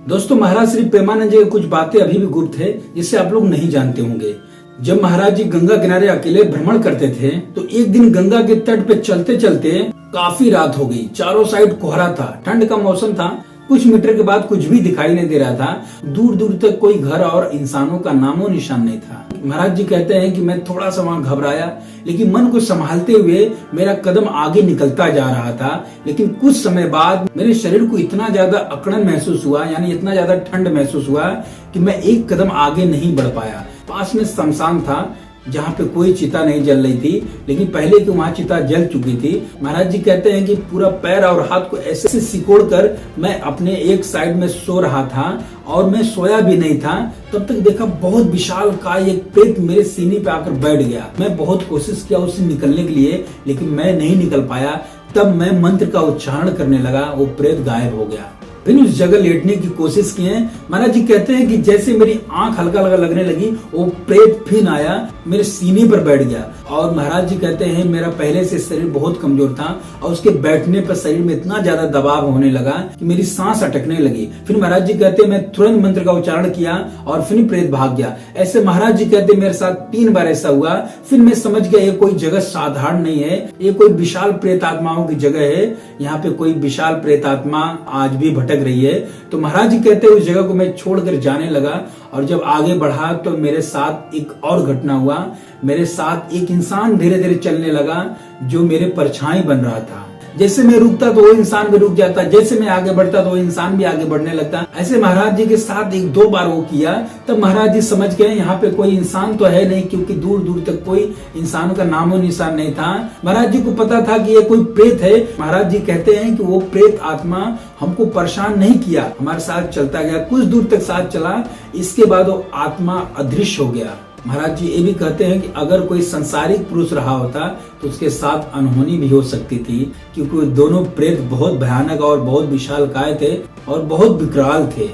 दोस्तों, महाराज श्री प्रेमानंद जी की कुछ बातें अभी भी गुप्त है जिसे आप लोग नहीं जानते होंगे। जब महाराज जी गंगा किनारे अकेले भ्रमण करते थे तो एक दिन गंगा के तट पे चलते चलते काफी रात हो गई। चारों साइड कोहरा था, ठंड का मौसम था। कुछ मीटर के बाद कुछ भी दिखाई नहीं दे रहा था। दूर दूर तक कोई घर और इंसानों का नामो निशान नहीं था। महाराज जी कहते हैं कि मैं थोड़ा सा वहां घबराया, लेकिन मन को संभालते हुए मेरा कदम आगे निकलता जा रहा था। लेकिन कुछ समय बाद मेरे शरीर को इतना ज्यादा अकड़न महसूस हुआ, यानी इतना ज्यादा ठंड महसूस हुआ कि मैं एक कदम आगे नहीं बढ़ पाया। पास में शमशान था जहाँ पे कोई चिता नहीं जल रही थी, लेकिन पहले की वहाँ चिता जल चुकी थी। महाराज जी कहते हैं कि पूरा पैर और हाथ को ऐसे सिकोड़ कर मैं अपने एक साइड में सो रहा था और मैं सोया भी नहीं था। तब तक देखा बहुत विशाल काय एक प्रेत मेरे सीने पे आकर बैठ गया। मैं बहुत कोशिश किया उससे निकलने के लिए, लेकिन मैं नहीं निकल पाया। तब मैं मंत्र का उच्चारण करने लगा, वो प्रेत गायब हो गया। फिर उस जगह लेटने की कोशिश की है। महाराज जी कहते हैं कि जैसे मेरी आंख हल्का हल्का लगने लगी, वो प्रेत फिर आया, मेरे सीने पर बैठ गया। और महाराज जी कहते हैं मेरा पहले से शरीर बहुत कमजोर था और उसके बैठने पर शरीर में इतना ज्यादा दबाव होने लगा कि मेरी सांस अटकने लगी। फिर महाराज जी कहते हैं मैं तुरंत मंत्र का उच्चारण किया और फिर प्रेत भाग गया। ऐसे महाराज जी कहते हैं मेरे साथ 3 बार ऐसा हुआ। फिर मैं समझ गया ये कोई जगह साधारण नहीं है, ये कोई विशाल प्रेत आत्माओं की जगह है। यहाँ पे कोई विशाल प्रेत आत्मा आज भी भटक रही है। तो महाराज जी कहते हैं उस जगह को मैं छोड़कर जाने लगा और जब आगे बढ़ा तो मेरे साथ एक और घटना हुआ। मेरे साथ एक इंसान धीरे धीरे चलने लगा जो मेरे परछाई बन रहा था। जैसे मैं रुकता तो वो इंसान भी रुक जाता, जैसे मैं आगे बढ़ता तो वो इंसान भी आगे बढ़ने लगता। ऐसे महाराज जी के साथ 1-2 बार वो किया। तब महाराज जी समझ गए यहाँ पे कोई इंसान तो है नहीं, क्योंकि दूर दूर तक कोई इंसान का नामो निशान नहीं था। महाराज जी को पता था कि ये कोई प्रेत है। महाराज जी कहते हैं कि वो प्रेत आत्मा हमको परेशान नहीं किया, हमारे साथ चलता गया, कुछ दूर तक साथ चला। इसके बाद वो आत्मा अदृश्य हो गया। महाराज जी ये भी कहते हैं कि अगर कोई संसारिक पुरुष रहा होता तो उसके साथ अनहोनी भी हो सकती थी, क्योंकि दोनों प्रेत बहुत भयानक और बहुत विशालकाय थे और बहुत विकराल थे।